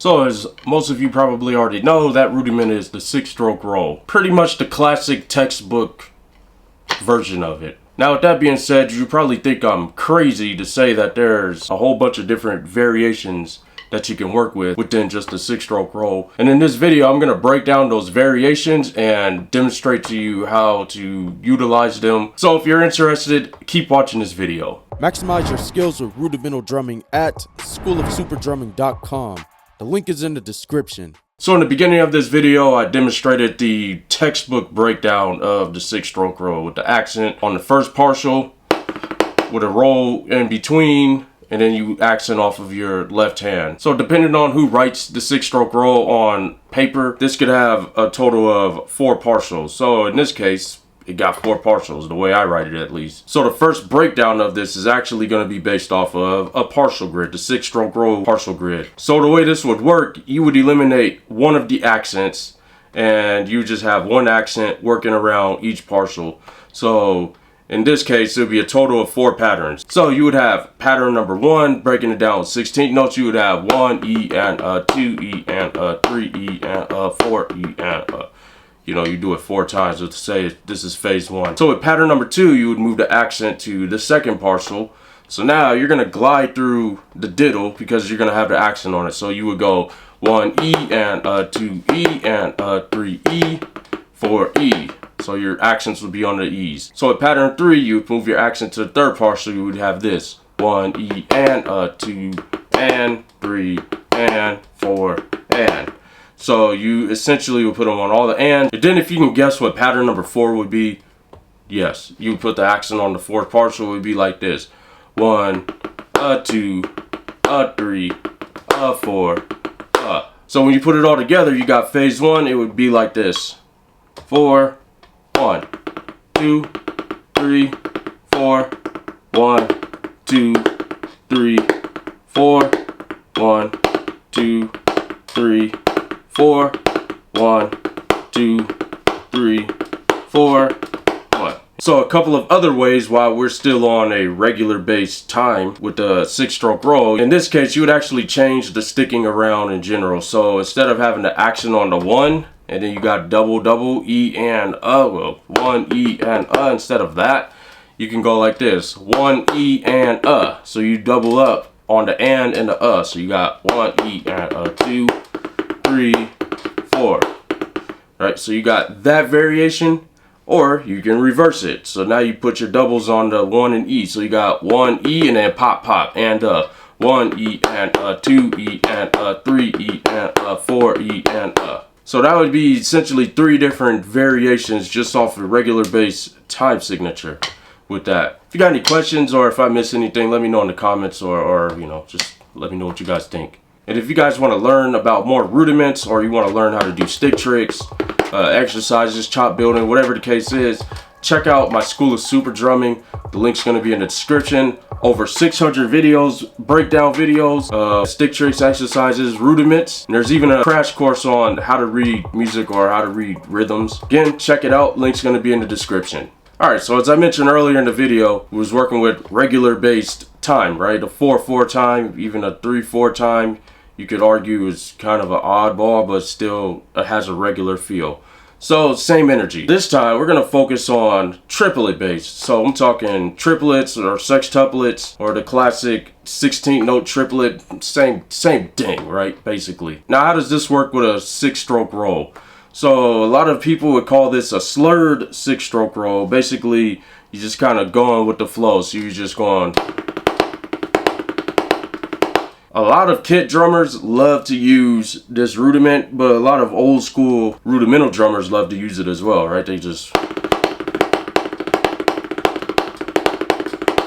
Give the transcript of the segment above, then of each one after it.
So as most of you probably already know, that rudiment is the 6-stroke roll. Pretty much the classic textbook version of it. Now with that being said, you probably think I'm crazy to say that there's a whole bunch of different variations that you can work with within just the 6-stroke roll. And in this video, I'm going to break down those variations and demonstrate to you how to utilize them. So if you're interested, keep watching this video. Maximize your skills with rudimental drumming at schoolofsuperdrumming.com. The link is in the description. So in the beginning of this video, I demonstrated the textbook breakdown of the 6-stroke roll with the accent on the first partial, with a roll in between, and then you accent off of your left hand. So depending on who writes the 6-stroke roll on paper, this could have a total of 4 partials. So in this case, it got 4 partials, the way I write it at least. So the first breakdown of this is actually going to be based off of a partial grid, the 6-stroke roll partial grid. So the way this would work, you would eliminate one of the accents and you just have one accent working around each partial. So in this case, it would be a total of 4 patterns. So you would have pattern number 1, breaking it down with 16th notes. You would have 1 E and 2 E and 3 E and 4 E and you know, you do it 4 times to say this is phase 1. So with pattern number 2, you would move the accent to the second partial. So now you're going to glide through the diddle because you're going to have the accent on it. So you would go 1 E and 2 E and 3 E, 4 E. So your accents would be on the E's. So at pattern 3, you would move your accent to the third partial. You would have this 1 E and 2 and 3 and 4 and. So you essentially would put them on all the and then if you can guess what pattern number 4 would be, yes, you would put the accent on the fourth partial. It would be like this: 1, 2, 3, 4. So when you put it all together, you got phase 1. It would be like this: 4, 1, 2, 3, 4, 1, 2, 3, 4, 1, 2, 3, 4, 1, 2, 3, 4, 1. So a couple of other ways while we're still on a regular bass time with the 6-stroke roll. In this case, you would actually change the sticking around in general. So instead of having the accent on the 1, and then you got double E and well, 1 E and instead of that, you can go like this: 1 E and So you double up on the and the So you got 1 E and 2, 3, 4. Right, so you got that variation, or you can reverse it. So now you put your doubles on the 1 and E. So you got 1 E and then pop and 1 E and 2 E and 3 E and 4 E and So that would be essentially 3 different variations just off a regular bass time signature with that. If you got any questions or if I miss anything, let me know in the comments, or you know, just let me know what you guys think. And if you guys want to learn about more rudiments, or you want to learn how to do stick tricks, exercises, chop building, whatever the case is, check out my School of Super Drumming. The link's going to be in the description. Over 600 videos, breakdown videos, stick tricks, exercises, rudiments. And there's even a crash course on how to read music or how to read rhythms. Again, check it out. Link's going to be in the description. Alright, so as I mentioned earlier in the video, we was working with regular based time, right? A 4/4 time, even a 3/4 time. You could argue is kind of an oddball, but still it has a regular feel. So same energy. This time we're gonna focus on triplet bass. So I'm talking triplets or sextuplets or the classic 16th note triplet. Same thing, right? Basically. Now how does this work with a 6-stroke roll? So a lot of people would call this a slurred 6-stroke roll. Basically, you just kind of going with the flow. So you're just going. A lot of kit drummers love to use this rudiment, but a lot of old school rudimental drummers love to use it as well, right? They just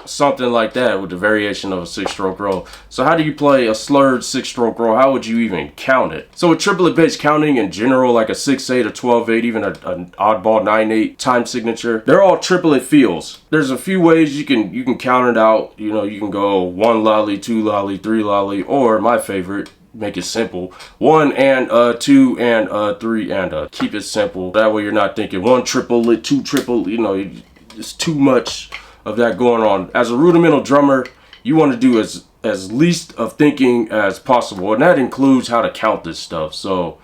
something like that with the variation of a 6-stroke roll. So how do you play a slurred 6-stroke roll? How would you even count it? So with triplet bass counting in general, like a 6/8, a 12/8, even an oddball 9/8 time signature, they're all triplet feels. There's a few ways you can count it out. You know, you can go 1 lolly, 2 lolly, 3 lolly, or my favorite, make it simple, 1 and 2 and 3 and keep it simple. That way you're not thinking 1 triplet, 2 triple, you know, it's too much of that going on. As a rudimental drummer, you want to do as as least of thinking as possible, and that includes how to count this stuff. So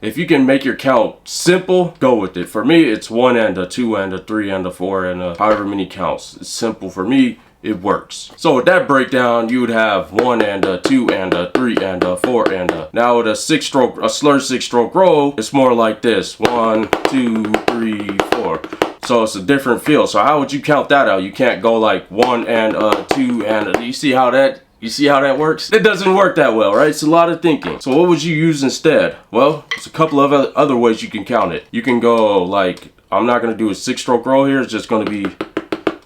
if you can make your count simple, go with it. For me, it's 1 and a 2 and a 3 and a 4 and a however many counts. It's simple for me. It works. So with that breakdown, you would have 1 and a 2 and a 3 and a 4 and a. Now with a slurred 6-stroke roll, it's more like this: 1, 2, 3, 4. So it's a different feel. So how would you count that out? You can't go like 1 and a 2 and a. You see how that works? It doesn't work that well, right? It's a lot of thinking. So what would you use instead? Well, there's a couple of other ways you can count it. You can go like, I'm not gonna do a 6-stroke roll here. It's just gonna be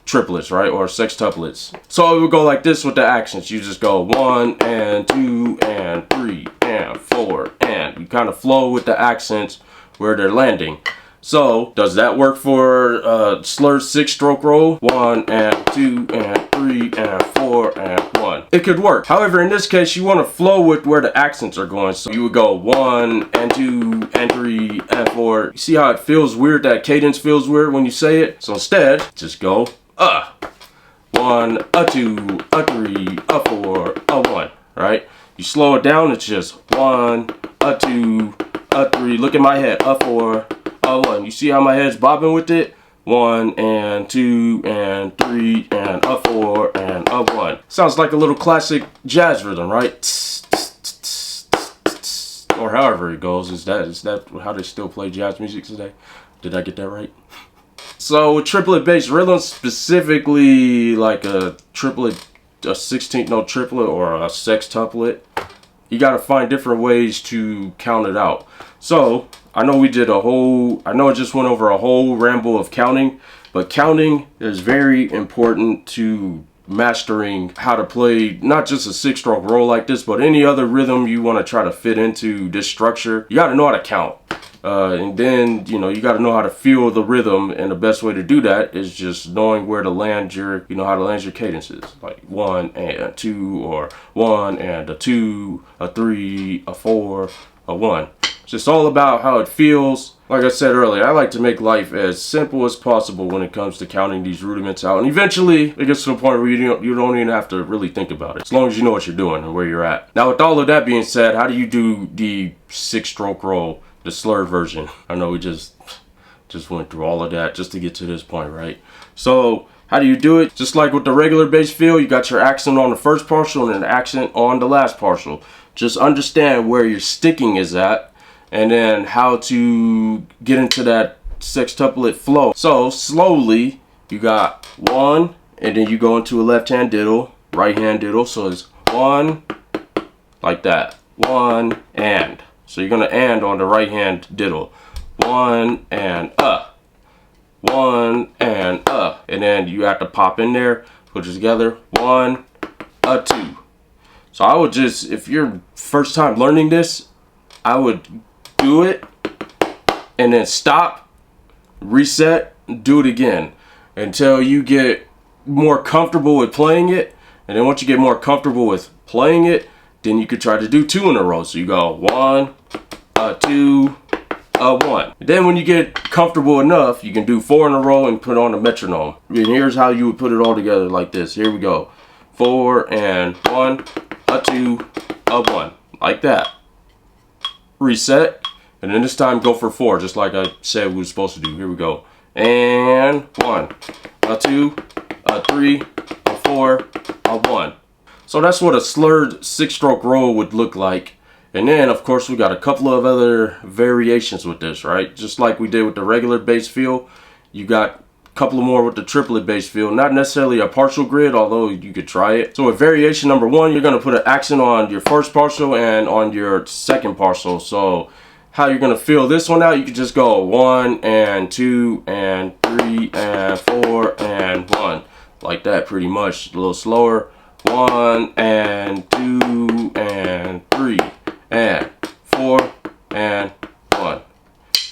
triplets, right? Or sextuplets. So it would go like this with the accents. You just go 1 and 2 and 3 and 4 and you kind of flow with the accents where they're landing. So does that work for a slurred 6-stroke roll? 1 and 2 and 3 and 4 and 1. It could work. However, in this case, you want to flow with where the accents are going. So you would go 1 and 2 and 3 and 4. You see how it feels weird? That cadence feels weird when you say it. So instead, just go 1, a 2, a 3, a 4, a 1, right? You slow it down, it's just 1, a 2, a 3, look at my head, a 4, a 1. You see how my head's bobbing with it? 1 and 2 and 3 and a 4 and a 1. Sounds like a little classic jazz rhythm, right? Or however it goes. Is that how they still play jazz music today? Did I get that right? So with triplet bass rhythm, specifically like a triplet, a 16th note triplet or a sextuplet, you got to find different ways to count it out. So I know I just went over a whole ramble of counting, but counting is very important to mastering how to play not just a 6-stroke roll like this, but any other rhythm you want to try to fit into this structure. You got to know how to count. And then, you got to know how to feel the rhythm, and the best way to do that is just knowing where to land how to land your cadences, like 1 and a 2, or 1 and a 2, a 3, a 4, a 1. It's just all about how it feels. Like I said earlier, I like to make life as simple as possible when it comes to counting these rudiments out, and eventually it gets to the point where you don't even have to really think about it, as long as you know what you're doing and where you're at. Now with all of that being said, how do you do the 6-stroke roll? The slurred version. I know we just went through all of that just to get to this point, right? So how do you do it? Just like with the regular bass feel, you got your accent on the first partial and an accent on the last partial. Just understand where your sticking is at, and then how to get into that sextuplet flow. So slowly, you got 1, and then you go into a left hand diddle, right hand diddle. So it's 1, like that, 1 and. So you're gonna and on the right hand diddle. 1 and 1 and and then you have to pop in there, put it together, 1, a 2. So I would just, if you're first time learning this, I would do it and then stop, reset, do it again until you get more comfortable with playing it. And then once you get more comfortable with playing it, then you could try to do 2 in a row. So you go 1, a 2, a 1. And then when you get comfortable enough, you can do 4 in a row and put on a metronome. And here's how you would put it all together like this. Here we go. 4 and 1, a 2, a 1. Like that. Reset. And then this time go for 4, just like I said we were supposed to do. Here we go. And 1, a 2, a 3, a 4, a 1. So that's what a slurred 6-stroke roll would look like. And then, of course, we got a couple of other variations with this, right? Just like we did with the regular bass feel, you got a couple more with the triplet bass feel. Not necessarily a partial grid, although you could try it. So with variation number 1, you're going to put an accent on your first partial and on your second partial. So how you're going to feel this one out, you could just go 1 and 2 and 3 and 4 and 1. Like that, pretty much. A little slower. 1 and 2 and 3 and 4 and 1.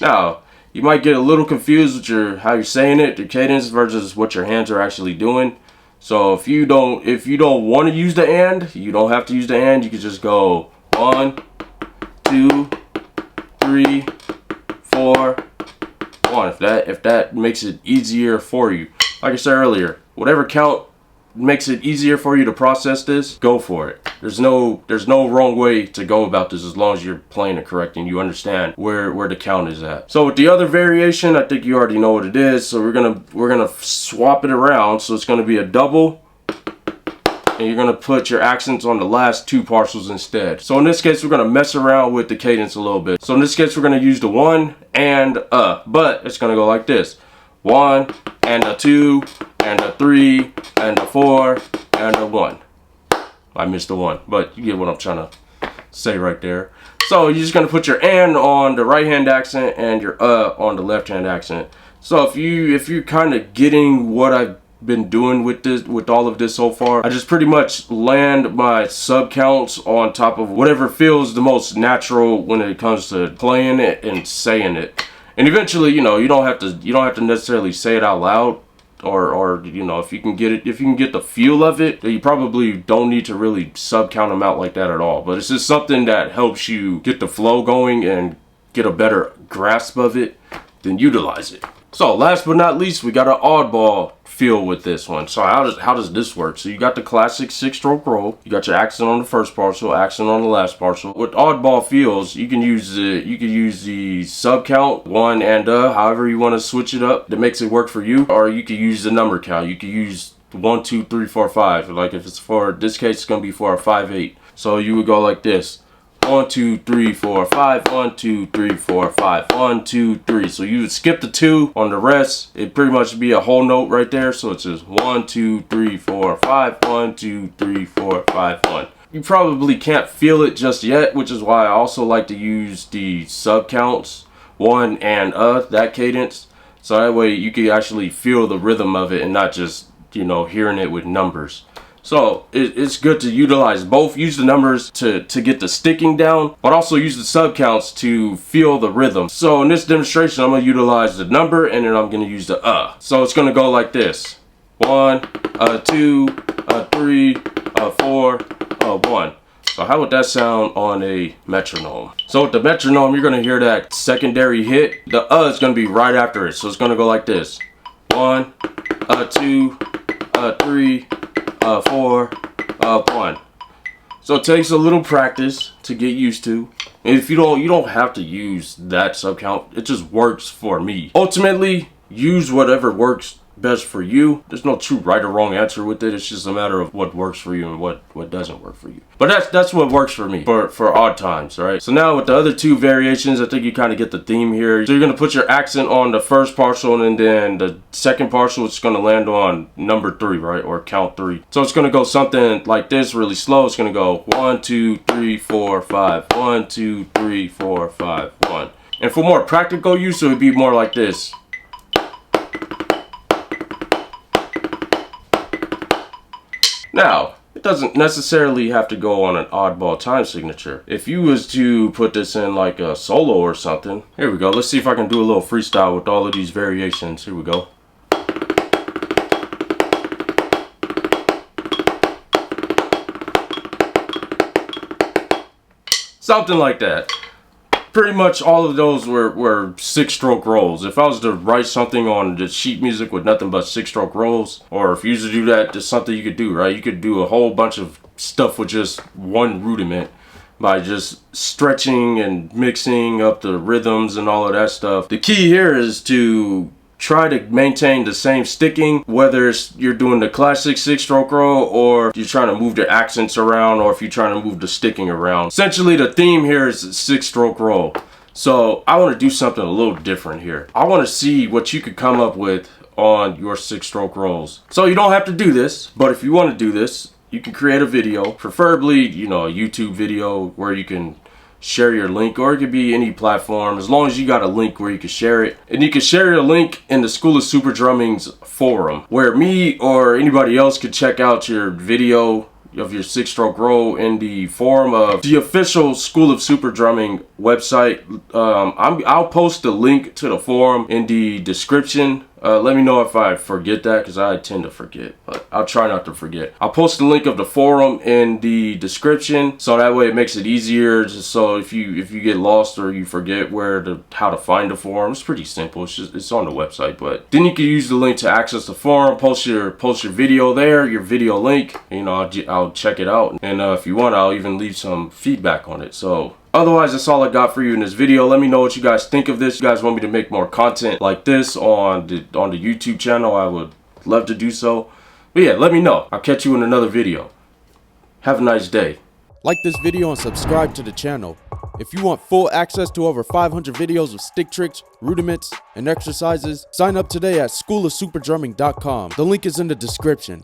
Now, you might get a little confused with how you're saying it, the cadence versus what your hands are actually doing. So if you don't want to use the and, you don't have to use the and. You can just go 1, 2, 3, 4, 1. If that makes it easier for you. Like I said earlier, whatever count makes it easier for you to process this, go for it. There's no wrong way to go about this as long as you're playing it correct and you understand where the count is at. So with the other variation, I think you already know what it is. So we're gonna swap it around. So it's gonna be a double, and you're gonna put your accents on the last two partials instead. So in this case, we're gonna mess around with the cadence a little bit. So in this case, we're gonna use the 1 and but it's gonna go like this: 1 and a 2 and a 3 and a 4 and a 1. I missed the 1, but you get what I'm trying to say right there. So you're just gonna put your "and" on the right hand accent and your on the left hand accent. So if you're kind of getting what I've been doing with all of this so far, I just pretty much land my sub counts on top of whatever feels the most natural when it comes to playing it and saying it. And eventually, you don't have to necessarily say it out loud, or if you can get the feel of it, then you probably don't need to really sub count them out like that at all. But it's just something that helps you get the flow going and get a better grasp of it, then utilize it. So last but not least, we got an oddball feel with this one. So how does this work? So you got the classic 6-stroke roll. You got your accent on the first partial, accent on the last partial. With oddball feels, you can use the sub count 1 and however you want to switch it up that makes it work for you, or you could use the number count. You could use 1, 2, 3, 4, 5. Like if it's for this case, it's gonna be for a 5/8. So you would go like this: 1, 2, 3, 4, 5. 1, 2, 3, 4, 5. 1, 2, 3. So you would skip the 2 on the rest. It'd pretty much be a whole note right there. So it's just 1, 2, 3, 4, 5. 1, 2, 3, 4, 5, 1. You probably can't feel it just yet, which is why I also like to use the sub counts 1 and that cadence. So that way you can actually feel the rhythm of it and not just hearing it with numbers. So it's good to utilize both. Use the numbers to get the sticking down, but also use the sub counts to feel the rhythm. So in this demonstration, I'm gonna utilize the number and then I'm gonna use the So it's gonna go like this: 1, 2, 3, 4, 1. So how would that sound on a metronome? So with the metronome, you're gonna hear that secondary hit. The is gonna be right after it. So it's gonna go like this: 1, 2, 3, 4, 1. So it takes a little practice to get used to. And if you don't have to use that sub count. It just works for me. Ultimately, use whatever works best for you. There's no true right or wrong answer with it. It's just a matter of what works for you and what doesn't work for you. But that's what works for me for odd times, right? So now with the other two variations, I think you kind of get the theme here. So you're gonna put your accent on the first partial, and then the second partial is gonna land on number 3, right? Or count 3. So it's gonna go something like this, really slow. It's gonna go 1, 2, 3, 4, 5. 1, 2, 3, 4, 5, 1. And for more practical use, it would be more like this. Now, it doesn't necessarily have to go on an oddball time signature. If you was to put this in like a solo or something, here we go. Let's see if I can do a little freestyle with all of these variations. Here we go. Something like that. Pretty much all of those were 6-stroke rolls. If I was to write something on the sheet music with nothing but 6-stroke rolls, or if you used to do that, just something you could do, right? You could do a whole bunch of stuff with just one rudiment by just stretching and mixing up the rhythms and all of that stuff. The key here is to try to maintain the same sticking, whether it's you're doing the classic 6-stroke roll, or you're trying to move the accents around, or if you're trying to move the sticking around. Essentially, the theme here is 6-stroke roll. So I want to do something a little different here. I want to see what you could come up with on your 6-stroke rolls. So you don't have to do this, but if you want to do this, you can create a video, preferably, a YouTube video where you can share your link, or it could be any platform as long as you got a link where you can share it. And you can share your link in the School of Super Drumming's forum, where me or anybody else could check out your video of your 6-stroke roll in the forum of the official School of Super Drumming website. I'll post the link to the forum in the description Let me know if I forget that, because I tend to forget, but I'll try not to forget. I'll post the link of the forum in the description, so that way it makes it easier. Just so if you get lost or you forget how to find the forum, it's pretty simple. It's on the website, but then you can use the link to access the forum. Post your video there, your video link. You know, I'll check it out, and if you want, I'll even leave some feedback on it. So otherwise, that's all I got for you in this video. Let me know what you guys think of this. You guys want me to make more content like this on the YouTube channel? I would love to do so. But yeah, let me know. I'll catch you in another video. Have a nice day. Like this video and subscribe to the channel. If you want full access to over 500 videos of stick tricks, rudiments, and exercises, sign up today at schoolofsuperdrumming.com. The link is in the description.